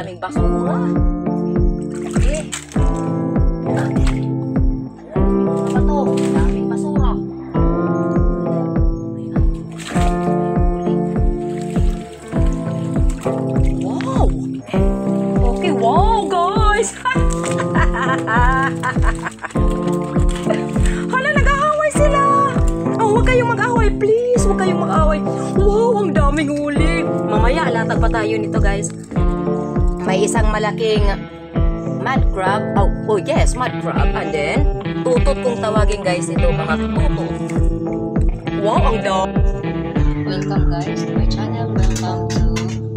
daming basura. Okay. Ano ba to? Daming basura. Wow! Okay, wow guys! Hala, nag-aaway sila! Oh, huwag kayong mag-away, please! Huwag kayong mag-away. Wow, ang daming huli! Mamaya, latag pa tayo nito guys. May isang malaking mud crab. Oh yes, mud crab. And then, tutot kung tawagin guys ito, mga tutot. Wow, ang dami! Welcome guys to my channel. Welcome to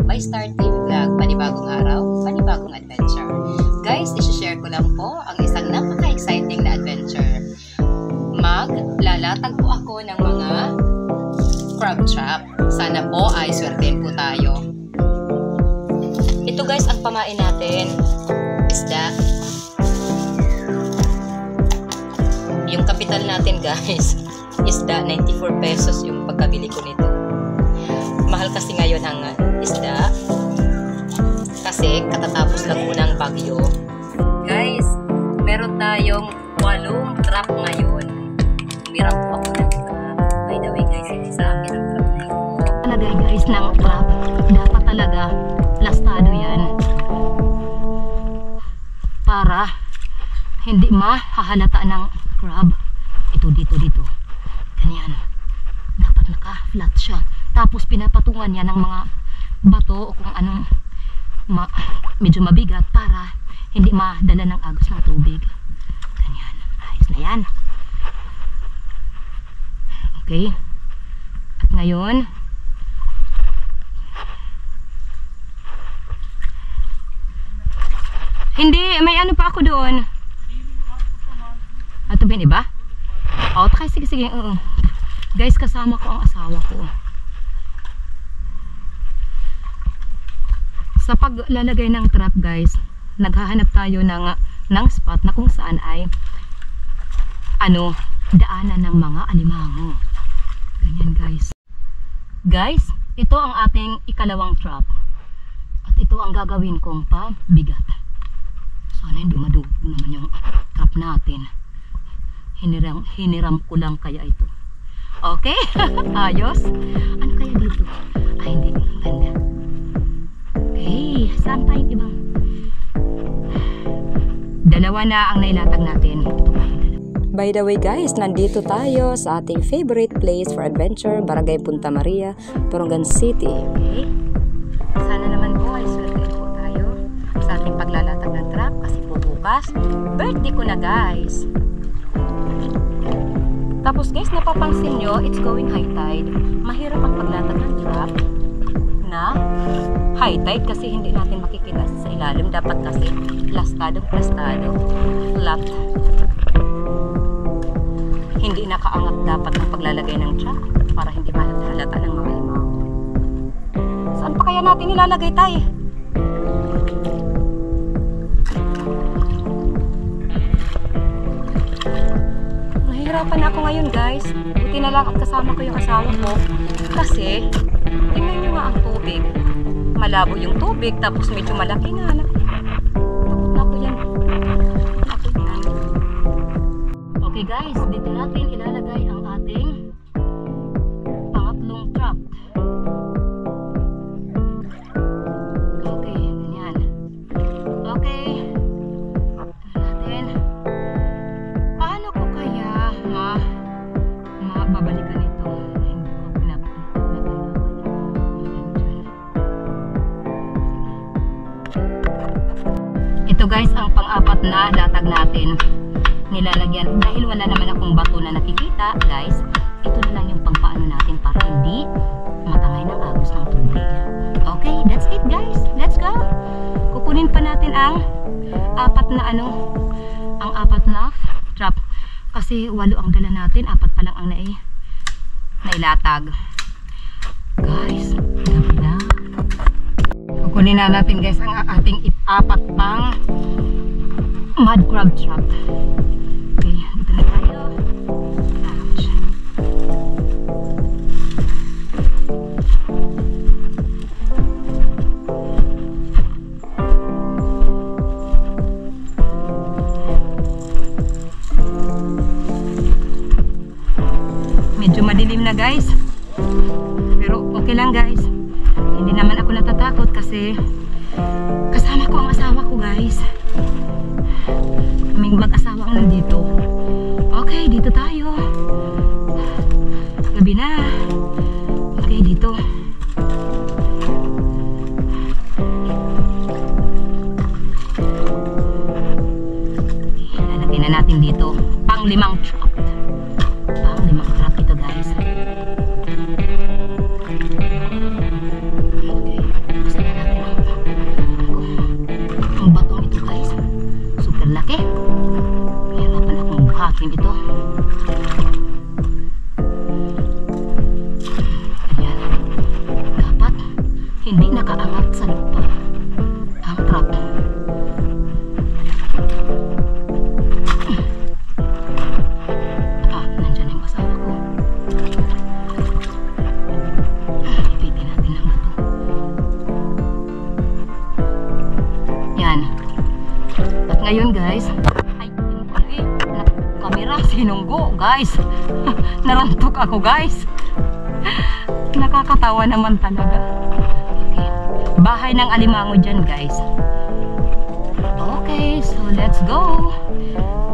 my Start Day Vlog. Panibagong araw, panibagong adventure. Guys, isi-share ko lang po ang isang napaka-exciting na adventure. Maglalatag po ako ng mga crab trap. Sana po ay swertein po tayo. Ito guys, ang pamain natin. Isda. Yung kapital natin guys, isda, 94 pesos yung pagkabili ko nito. Mahal kasi ngayon ang isda. Kasi katatapos lang unang bagyo. Guys, meron tayong 8 trap ngayon. Umirap po ako ng trap. By the way guys, hindi sa akin ang trap na ito. Talaga guys ng trap. Dapat talaga plastado yan. Para hindi mahahalata ng crab. Ito dito. Ganyan. Dapat naka-flat siya. Tapos pinapatungan yan ng mga bato o kung anong medyo mabigat para hindi madala ng agos ng tubig. Ganyan. Ayos na yan. Okay. At ngayon, hindi, may ano pa ako doon. Ito ba yung iba? Oh, sige. Guys, kasama ko ang asawa ko. Sa paglalagay ng trap guys, naghahanap tayo ng spot na kung saan ay daanan ng mga alimango. Ganyan guys. Guys, ito ang ating ikalawang trap. At ito ang gagawin kong pabigat. Sana hindi madugo naman yung trap natin. Hiniram ko lang kaya ito. Okay? Ayos? Ano kaya dito? Ay, hindi. Ganda. Okay. Saan tayong ibang? Dalawa na ang nailatag natin. Ito pa. By the way guys, nandito tayo sa ating favorite place for adventure, Barangay Punta Maria, Purongan City. Okay. Sana naman po ay swerte po tayo sa ating paglalatag ng trap kasi po bukas, birthday ko na guys. Tapos guys, napapansin nyo, it's going high tide. Mahirap ang paglatag ng trap na high tide kasi hindi natin makikita sa ilalim. Dapat kasi plastado. Flat. Hindi nakaangat dapat ang paglalagay ng trap para hindi mahalata ng mga limaw. Saan pa kaya natin ilalagay tayo? Nahihirapan ako ngayon guys. Buti na lang at kasama ko yung asawa ko. Kasi, tingnan nyo nga ang tubig. Malabo yung tubig, tapos medyo malaki nga. Takot na ako yan. Okay guys, dito natin ilalagay ang ating pangatlong trap. Okay, ganyan. Okay. Paano ko kaya mababalikan ito? Hindi ko ito guys, ang pang-apat na latag natin. Nilalagyan, dahil wala naman akong bato na nakikita guys, ito na lang yung pangpaano natin para hindi matangay ng agos ng tubig. Okay, that's it guys, let's go. Kukunin pa natin ang apat na trap kasi 8 ang dala natin, 4 pa lang ang nailatag guys. Kukunin na natin guys ang ating 4 pang mud crab trap. Okay, dito na tayo. Ouch. na guys. Pero okay lang guys. Hindi naman ako natatakot kasi kasama ko ang asawa ko guys. Kaming mag-asawa ang nandito. Okay, dito tayo. Gabi na. Okay, dito. Lalagyan na natin dito. Pang-limang trap. Pang-limang trap ito guys. Okay, buksan na natin ang batong ito guys. Super laki. Hirapan akong buhatin ito. Ayan. Dapat hindi nakaangat sa lupa ang trap. Nandyan yung asawa ko. Ipitin natin ang bato. Yan. At ngayon guys, kamera, sinunggo guys. Narantok ako guys. Nakakatawa naman talaga. Okay. Bahay ng alimango dyan guys. Okay, so let's go.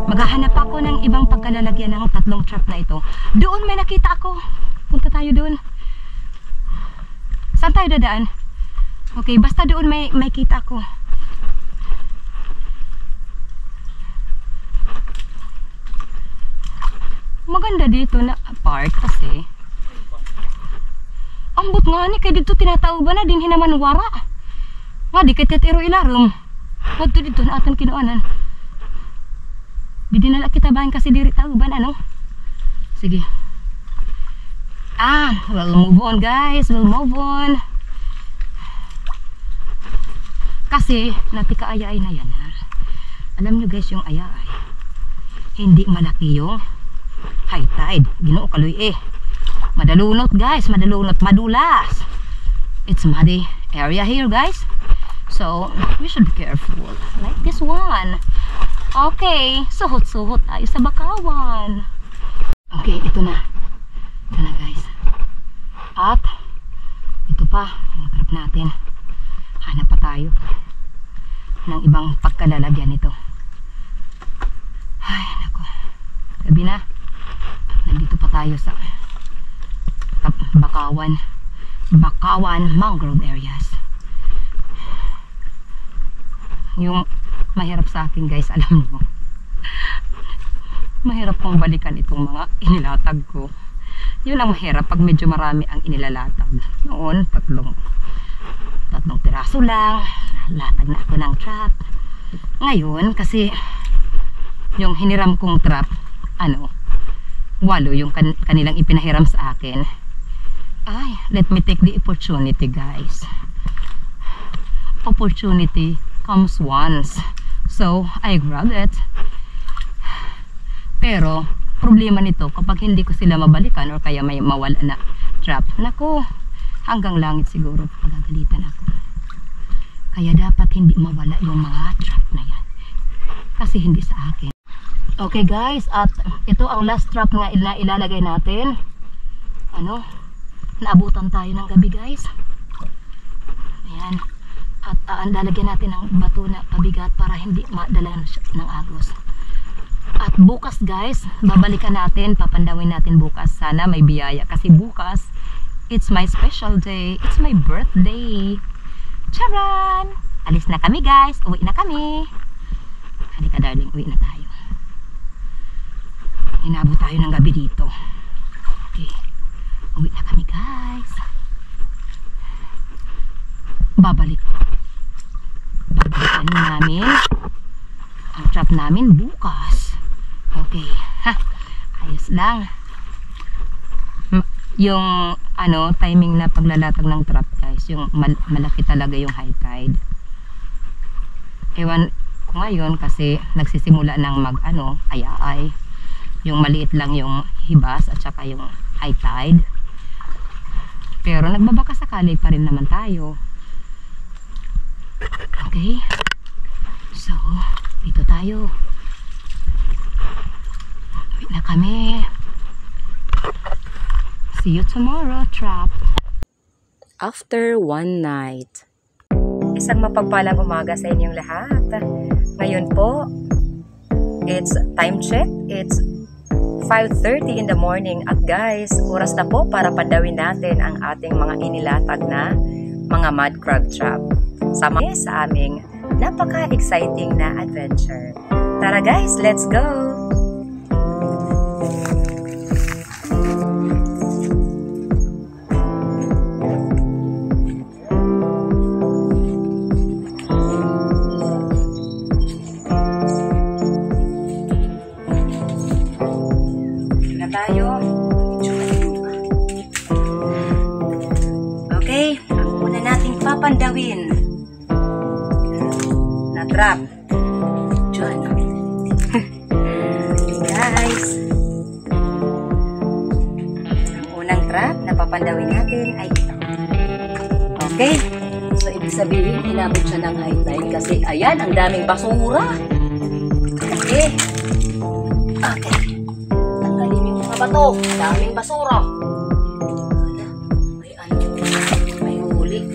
Maghahanap ako ng ibang pagkalalagyan ng tatlong trap na ito. Doon may nakita ako. Punta tayo doon. Saan tayo dadaan? Okay, basta doon may kita ako. Maganda dito na park kasi. Ambot nga ni kay dito tinatauban na din hinaman wara. Nga di kay tetero ilarum. Wadto dito na aton kinuanan. Di dinala kita bahan kasi diri tauban ano. Sige. We'll move on guys. We'll move on. Kasi natika ayay na yan ha. Alam nyo guys yung ayay. Hindi malaki yung high tide. Ginoo kaloy eh. Madalunot guys, madalunot, madulas. It's muddy area here guys. So, we should be careful. Like this one. Okay, suhot-suhot tayo sa bakawan. Okay, ito na. Ito na guys. At, ito pa, yung trap natin. Hanap pa tayo ng ibang pagkalalagyan nito. Ay, nako. Gabi na. Nandito pa tayo sa Bakawan mangrove areas. Yung mahirap sa akin guys, alam mo, mahirap kong balikan itong mga inilatag ko. Yun ang mahirap pag medyo marami ang inilalatag. Noon, tatlong piraso lang, latag na ako ng trap. Ngayon, kasi yung hiniram kong trap, 8 yung kanilang ipinahiram sa akin. Ay, let me take the opportunity guys. Opportunity comes once. So, I grab it. Pero, problema nito, kapag hindi ko sila mabalikan or kaya may mawala na trap, nako, hanggang langit siguro pagagalitan ako. Kaya dapat hindi mawala yung mga trap na yan. Kasi hindi sa akin. Okay guys, at ito ang last trap nga ilalagay natin. Naabutan tayo ng gabi guys. Ayan. At lalagyan natin ng bato na pabigat para hindi madala ng agos. At bukas guys, babalikan natin, papandawin natin bukas. Sana may biyaya kasi bukas, it's my special day. It's my birthday. Charan! Alis na kami guys, uwi na kami. Halika darling, uwi na tayo. Inabot tayo ng gabi dito. Okay. Uwi na kami guys. Babalikan namin ang trap namin bukas. Okay. Ayos lang. Yung timing na paglalatag ng trap guys, yung malaki talaga yung high tide. Ewan ko ngayon kasi nagsisimula ng ayay. Yung maliit lang yung hibas at saka yung high tide. Pero nagbabaka sakali pa rin naman tayo. Okay. So, dito tayo. Wait na kami. See you tomorrow, Trap. After one night. Isang mapagpalang umaga sa inyong lahat. Ngayon po, it's time check. It's 5:30 in the morning. At guys, oras na po para padawin natin ang ating mga inilatag na mga mud crab trap. Sama sa aming napaka-exciting na adventure. Tara guys, let's go! Tayo. Okay, ang una nating papandawin na trap. Diyan. Guys, ang unang trap na papandawin natin ay ito. Okay, so ibig sabihin inabot siya ng high tide kasi ayan, ang daming basura. Okay. Okay. Bato, daming basura. May ano, may huli.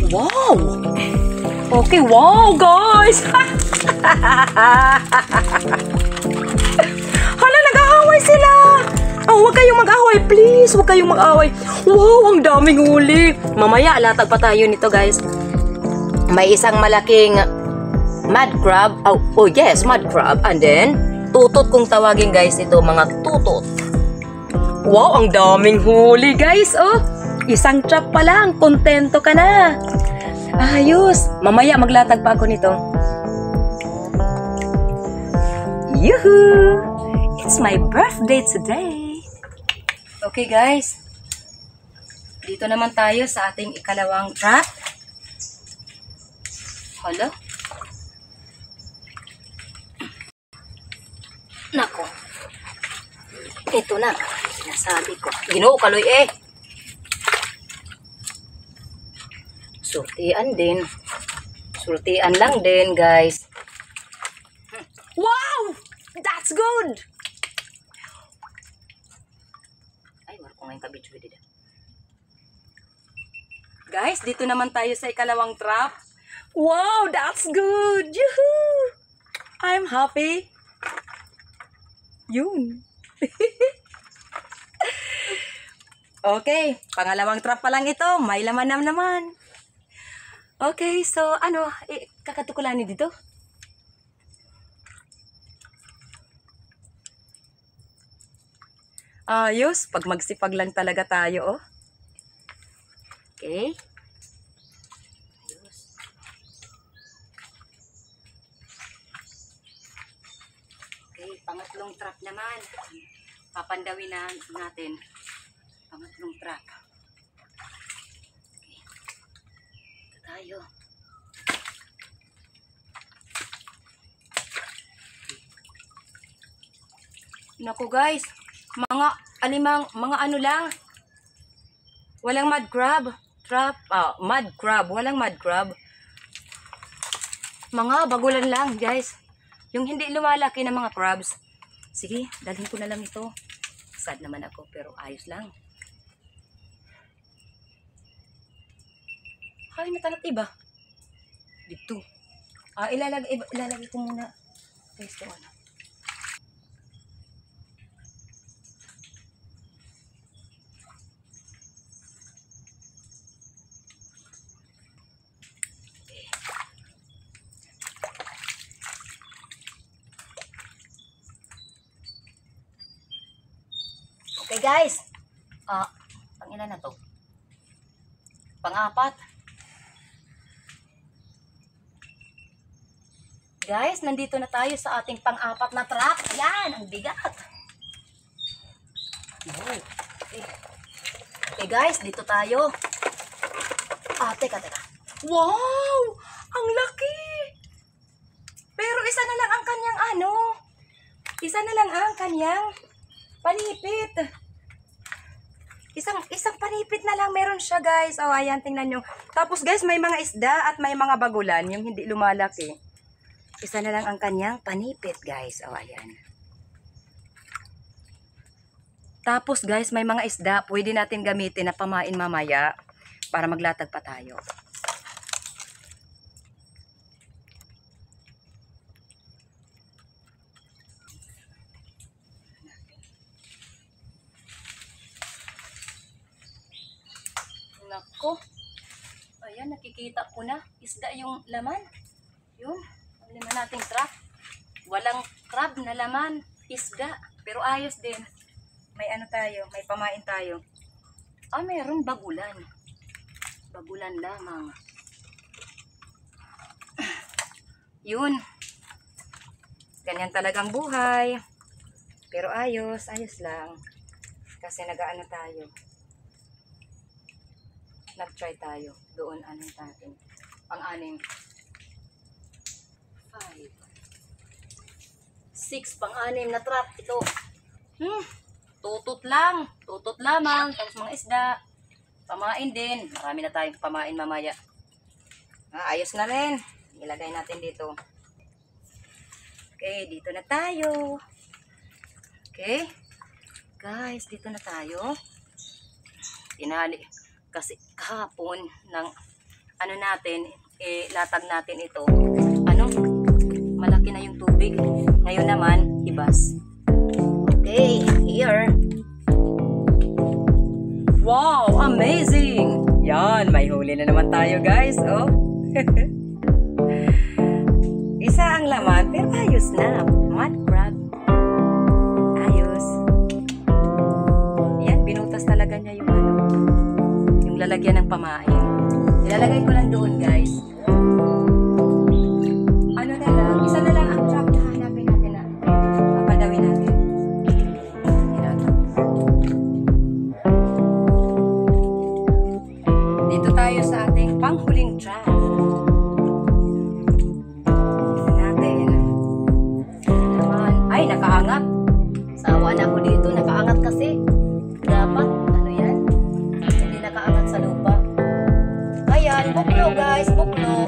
Wow! Okay, wow guys! Hala, nag-aaway sila! Oh, huwag kayong mag-away, please! Huwag kayong mag-away. Wow, ang daming huli. Mamaya, latag pa tayo nito guys. May isang malaking mud crab. Oh yes, mud crab. And then, tutot kung tawagin guys ito, mga tutot. Wow, ang daming huli guys, oh. Isang trap pa lang, kontento ka na. Ayos. Mamaya maglatag pa ako nito. Yuhu! It's my birthday today. Okay guys. Dito naman tayo sa ating ikalawang trap. Hala. Nako. Ito na. Sinasabi ko. Ginoo kaloy eh. Surtian din. Surtian lang din, guys. Wow! That's good! Ay, wala ko ngayon kabidyo dito. Guys, dito naman tayo sa ikalawang trap. Wow, that's good! Yoo-hoo! I'm happy. Yun. Okay, pangalawang trap pa lang ito. May laman naman. Okay, so ano, kakatukulan dito? Ayos, pag magsipag lang talaga tayo, oh. Okay. Ayos. Okay, pangatlong trap naman. Papandawin na natin. Pangatlong trap. Okay. Ito tayo. Naku guys, mga ano lang. Walang mud crab. Mud crab. Walang mud crab. Mga bagulan lang guys. Yung hindi lumalaki na mga crabs. Sige, dalhin ko na lang ito. Sad naman ako, pero ayos lang. Hay, natalat iba. Dito. Ilalagay ko muna. Guys, ito ano. Okay guys, pang-ilan na to? Pang-apat. Guys, nandito na tayo sa ating pang-apat na trap. Ayan, ang bigat. Okay guys, dito tayo. Teka. Wow! Ang laki! Pero isa na lang ang kanyang ano. Isa na lang ang kanyang panipit. Isang panipit na lang meron siya guys. Oh, ayan, tingnan nyo. Tapos guys, may mga isda at may mga bagulan. Yung hindi lumalaki. Isa na lang ang kanyang panipit guys. Oh, ayan. Tapos guys, may mga isda pwede natin gamitin na pamain mamaya para maglatag pa tayo. Nako. Ayan, nakikita ko na. Isda yung laman. Yun. Ang laman nating trap. Walang crab na laman. Isda. Pero ayos din. May ano tayo. May pamain tayo. Mayroong bagulan. Bagulan lamang. Yun. Ganyan talagang buhay. Pero ayos. Ayos lang. Kasi nag-ano tayo. Nag-try tayo. Doon, ano natin. Pang-anim. 5. 6. Pang-anim na trap. Ito. Tutot lang. Tutot lamang. Tapos mga isda. Pamain din. Marami na tayong pamain mamaya. Ayos na rin. Ilagay natin dito. Okay, dito na tayo. Okay. Guys, dito na tayo. Tinali. Kasi kahapon ng ano natin, latag natin ito. Ano? Malaki na yung tubig. Ngayon naman, ibas. Okay, here. Wow, amazing! Yan, may huli na naman tayo guys. Oh. Isa ang laman, pero ayos na. Mud crab. Ayos. Yan, binutas talaga niya yung ano. Lalagyan ng pamain. Ilalagay ko lang doon, guys. Ano na lang, isa na lang ang trap na hanapin natin na papadawin natin. Dito tayo sa ating panghuling trap. Natin. Naman. Ay, nakaangat. Sawa na ako dito. Nakaangat kasi. Dapat. Buklo guys, buklo.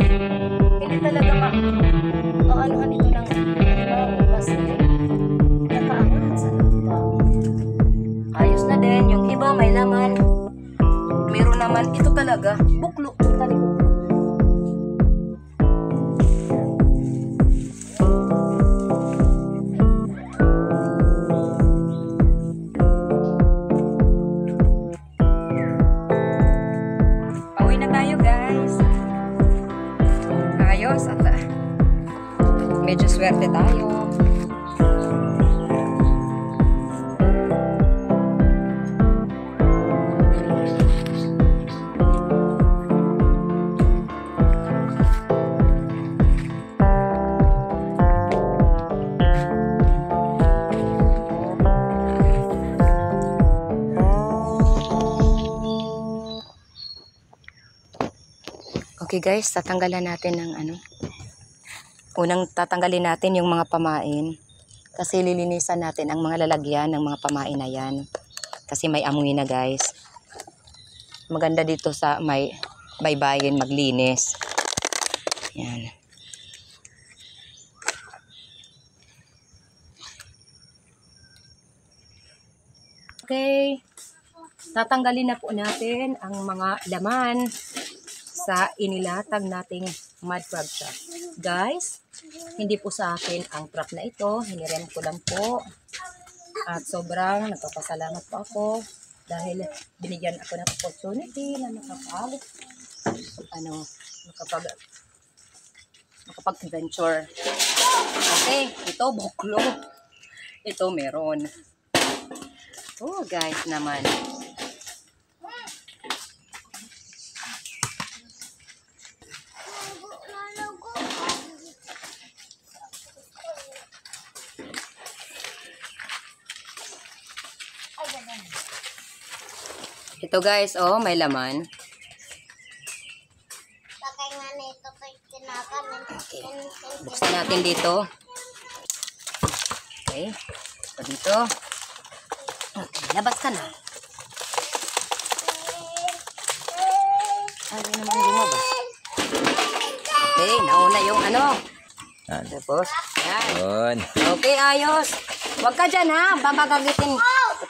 Hindi talaga maanuhan ito ng kasi nakaangat sa lupa. Ayos na din. Yung iba may laman. Meron naman. Ito talaga. Buklo. Talikod. At medyo swerte tayo. Okay guys, tatanggalan natin ng ano. Unang tatanggalin natin yung mga pamain. Kasi lilinisan natin ang mga lalagyan ng mga pamain na yan. Kasi may amoy na guys. Maganda dito sa may baybayin maglinis. Yan. Okay. Tatanggalin na po natin ang mga laman sa inilatag nating mud crab trap. Guys, hindi po sa akin ang trap na ito. Hinirem ko lang po. At sobrang nagpapasalamat po ako dahil binigyan ako ng opportunity na makapag-adventure. Okay, ito buklo. Ito meron. Oh guys naman. Ito guys, oh, may laman. Okay. Buksan natin dito. Okay. Ito dito. Okay, labas ka na. Ano naman lumabas? Okay, nauna yung ano. Tapos, yan. Okay, ayos. Huwag ka dyan ha, babagagitin.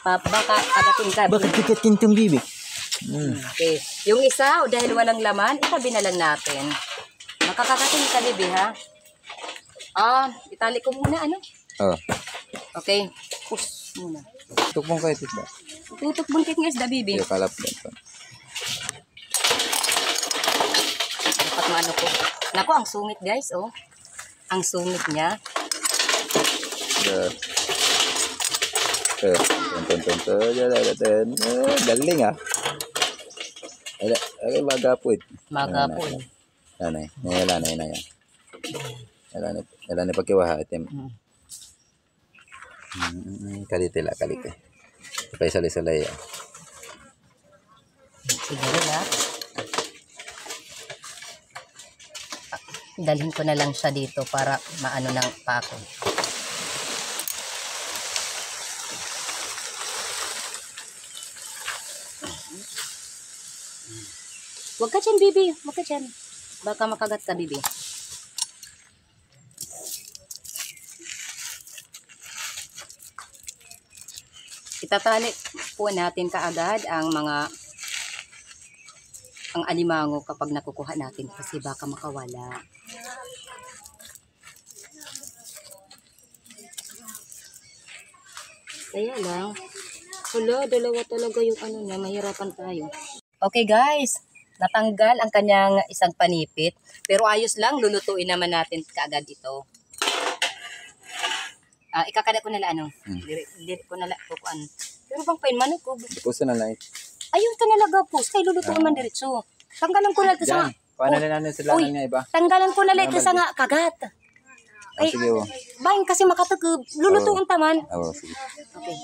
Baka kagatin ka. Bakit tikat kintong bibi? Okay. Yung isa, dahil walang laman, itabi na lang natin. Makakakatin ka, bibi, ha? Itali ko muna, ano? Oh. Okay. Push muna. Tukmong kayo titba. Tutok buntit nga isda, bibi. Yung kalap din to. Dapat maano ko. Naku, ang sungit, guys, oh. Ang sungit niya. Galing ah. Ay, magapod. Magapod. Nanay, nayala na yan. Nayala na pagkiwaha item. Kalite. Kaya salay-salay ah. Siguro na. Dalhin ko na lang siya dito para maano ng pako. Huwag ka dyan, bibi. Huwag ka dyan. Baka makagat ka, bibi. Itatali po natin kaagad ang alimango kapag nakukuha natin kasi baka makawala. Kaya lang, dalawa talaga yung ano niya, mahirapan tayo. Okay guys, natanggal ang kanyang isang panipit, pero ayos lang, lulutuin naman natin kaagad ito. Ikakada ko nala ano, diri ko nala kukuan. Pero bang pain man ko. Puso na lang. Ayun ta nalaga pus, kay lulutuin man diretso. Tanggalan ko na ito sa nga. Paano na nanin sila niya iba? Tanggalan ko na lang ito sa nga kagat. Ay, sige oh. bahin kasi makatagub, lulutuin taman. Oo, sige. Okay.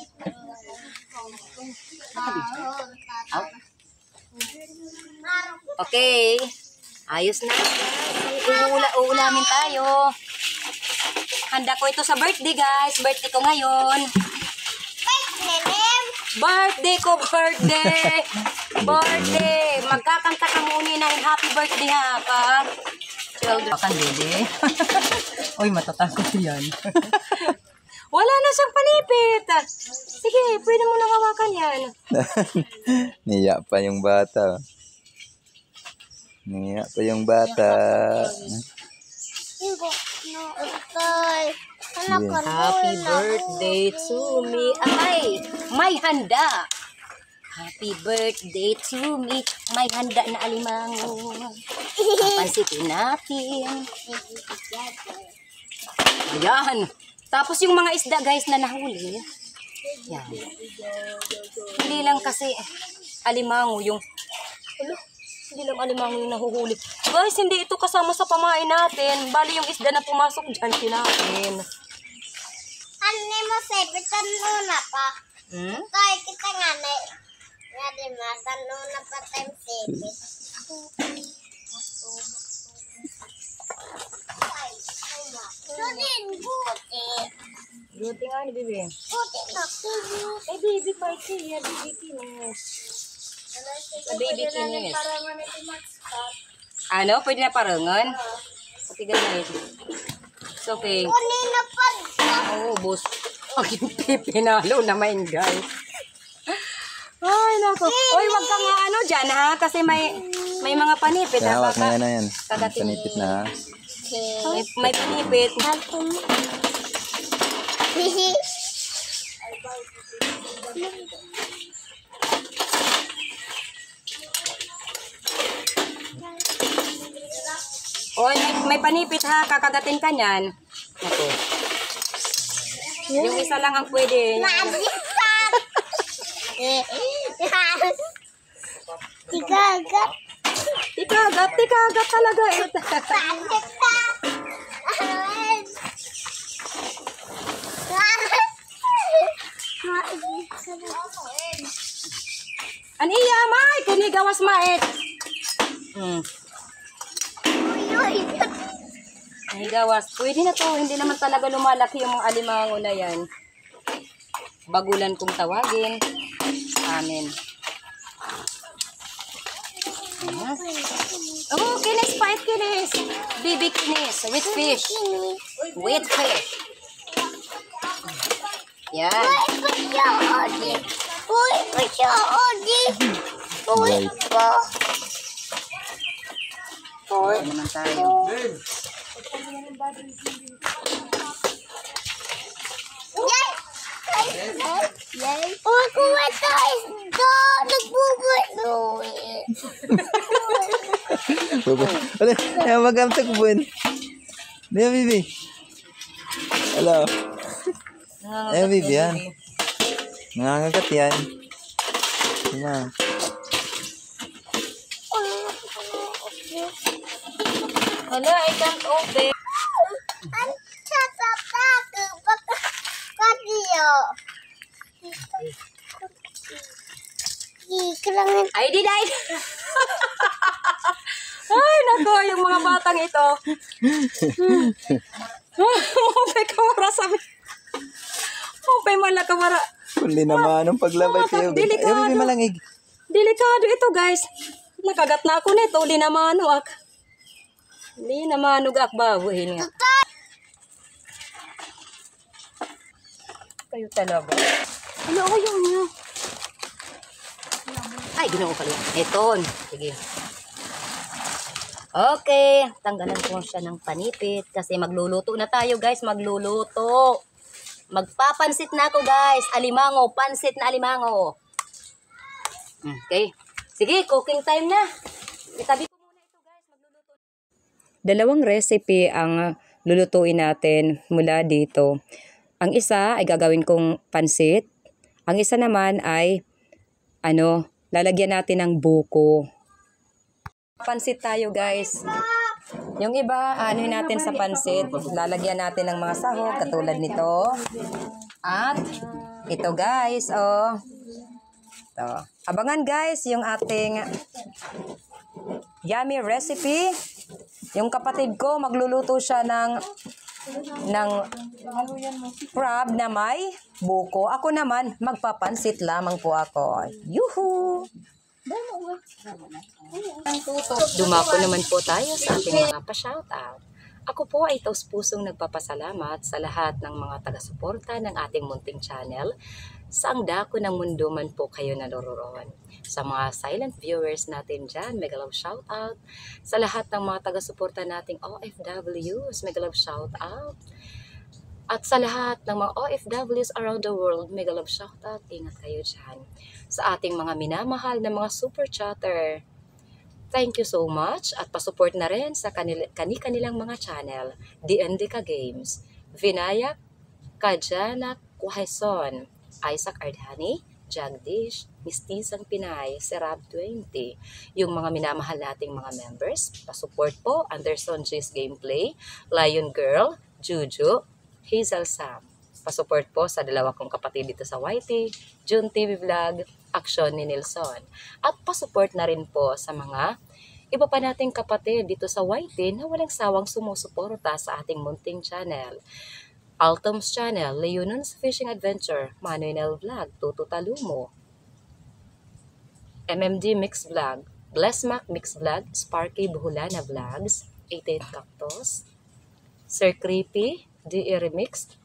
Okay. Ayos na. Uulamin tayo. Handa ko ito sa birthday, guys. Birthday ko ngayon. Birthday! Magkakanta ka muna ng happy birthday, ha, pa. Children. Pakan, bebe. Uy, matatakot yan. Wala na siyang panipit. Sige, pwede mo nang hawakan yan. Niya pa yung bata. Happy birthday to me. Ay, may handa. Happy birthday to me. May handa na alimango. Pansitin natin. Ayan. Tapos yung mga isda guys na nahuli. Yan. Hindi lang kasi alimango yung... Hindi lang alimango yung nahuhuli. Guys, hindi ito kasama sa pamain natin. Bali yung isda na pumasok dyan, kinain. Ano mo, sabi, tanong na pa. Kaya kita nga na, nga di ma, tanong na pa time sabi. So din, buti. Buti nga ni Bibi. Buti na kuyo. Eh, Bibi, party yan. Bibi, kinis. Baby kinis. Ano? Pwede na parangan? Okay, ganyan. It's okay. Kunin na pa. Oo, boss. Aking pinalo naman, guys. Ay, nako. Uy, wag kang ano dyan, ha? Kasi may mga panipit, ha? Hawak Baka na yan. kagatin. Panipit na ha. May panipit. Oy, may panipit ha, kakagatin ka niyan. Ito. Yung isa lang ang pwede. Tikagat. Tikagat talaga. Aniya, may kinigawas mait. Kinigawas. Pwede na to, hindi naman talaga lumalaki yung mga alimango na yan. Bagulan kong tawagin. Amen. Oh, kinis pa, kinis. Baby kinis. With fish. With fish. Yan. Uy, siya, Odi. Uy, po. Uy, Ito naman tayo. Yay! Uy, kuha tayo isda! Nagbubuhay! Ano? Ay, magamsak ko buwan. Diya, Bibi. Hello. Ay, Bibi, yan. Nangangagat yan. Yan. Hala, I can't open. Ang tatatato! Baka kadiyo! Kailangan Ay, di na. Ay, nako, yung mga batang ito. Mupay kamara sabi. Mupay mala kamara. Kundi naman ang paglabay sa'yo. Ay, Bibi, malangig. Delikado ito, guys. Nakagat na ako nito. Uli na manuak. Uli na manugak babuhin nga. Kayo talaga. Ano ko yun niya? Ay, ginawa ko pala. Ito. Sige. Okay. Tanggalan ko siya ng panipit kasi magluluto na tayo, guys. Magluluto. Magpapansit na ako, guys. Alimango. Pansit na alimango. Okay. Sige, cooking time na. Itabi ko muna ito, guys. Magluluto. Dalawang recipe ang lulutuin natin mula dito. Ang isa ay gagawin kong pansit. Ang isa naman ay lalagyan natin ng buko. Pansit tayo, guys. Yung iba, natin sa pansit, lalagyan natin ng mga sahog katulad nito. At ito, guys, ito. Abangan, guys, yung ating yummy recipe. Yung kapatid ko, magluluto siya ng crab na may buko. Ako naman, magpapansit lamang po ako. Yuhu! Dumako naman po tayo sa ating mga pa-shoutout. Ako po ay taus-pusong nagpapasalamat sa lahat ng mga taga-suporta ng ating munting channel. Saang dako ng mundo man po kayo naroroon. Sa mga silent viewers natin dyan, mega love shoutout. Sa lahat ng mga taga-suporta nating OFWs, mega love shoutout. At sa lahat ng mga OFWs around the world, mega love shoutout. Ingat kayo dyan. Sa ating mga minamahal na mga super chatter, thank you so much at pasupport na rin sa kanilang mga channel. DND Ka Games, Vinayak, Kajanak Quaison, Isaac Ardhani, Jagdish, Mistisang Pinay, Serab 20. Yung mga minamahal nating mga members, pasupport po, Anderson G's Gameplay, Lion Girl, Juju, Hazel Sam. Pasupport po sa dalawa kong kapatid dito sa YT, June TV Vlog, Aksyon ni Nelson. At pasupport na rin po sa mga iba pa nating kapatid dito sa YT na walang sawang sumusuporta sa ating munting channel. Altom's Channel, Leonon's Fishing Adventure, Manuel Vlog, Tuto Talumo, MMD Mix Vlog, Blessmac Mix Vlog, Sparky Buhulana Vlogs, 88 Cactus, Sir Creepy, DE Remixed,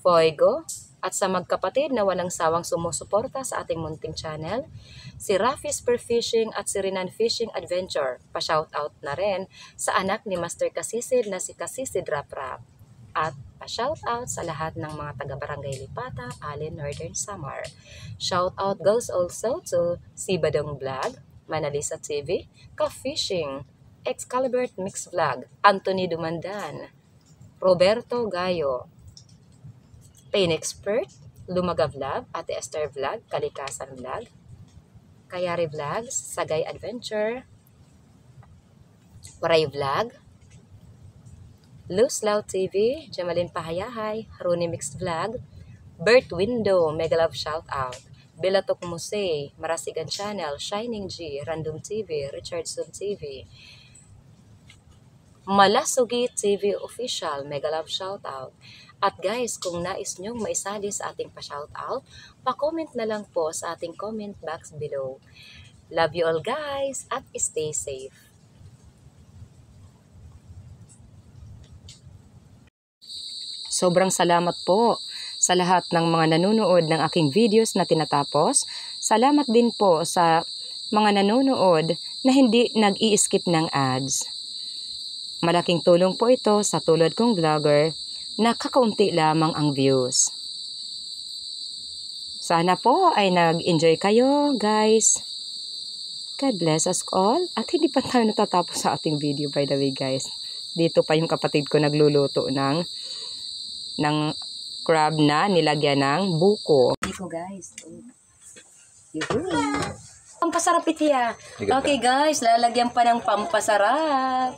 Foigo, at sa magkapatid na walang sawang sumusuporta sa ating munting channel, si Rafi's Per Fishing at si Rinan Fishing Adventure. Pa-shoutout na rin sa anak ni Master Kasisid na si Kasisid Rap Rap. At pa-shoutout sa lahat ng mga taga-barangay Lipata, Allen, Northern Samar. Shoutout goes also to si Badong Vlog, Manalisa TV, Ka-Fishing, Excalibur Mix Vlog, Anthony Dumandan, Roberto Gayo, Pain Expert, Lumaga Vlog, Ate Esther Vlog, Kalikasan Vlog, Kayari Vlogs, Sagay Adventure, Waray Vlog, Luz Lau TV, Jamalin Pahayahay, Haruni Mixed Vlog, Bert Window, Mega Love Shoutout, Belatok Musay, Marasigan Channel, Shining G, Random TV, Richardson TV, Malasugi TV Official, Mega Love Shoutout. At guys, kung nais nyong maisali sa ating pa-shoutout, pa-comment na lang po sa ating comment box below. Love you all guys at stay safe. Sobrang salamat po sa lahat ng mga nanonood ng aking videos na tinatapos. Salamat din po sa mga nanonood na hindi nag-i-skip ng ads. Malaking tulong po ito sa tulad kong vlogger na kakaunti lamang ang views. Sana po ay nag-enjoy kayo, guys. God bless us all. At hindi pa tayo natatapos sa ating video, by the way, guys. Dito pa yung kapatid ko nagluluto ng crab na nilagyan ng buko. Dito, guys. Pampasarap ito ya. Okay, guys. Lalagyan pa ng pampasarap.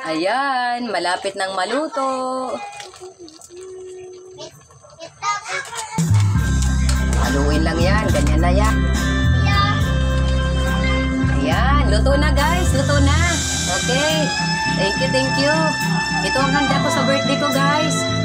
Ayan. Malapit nang maluto. Haluin lang yan. Ganyan na yan. Ayan. Luto na, guys. Luto na. Okay. Thank you, thank you. Ito ang handa ko sa birthday ko, guys.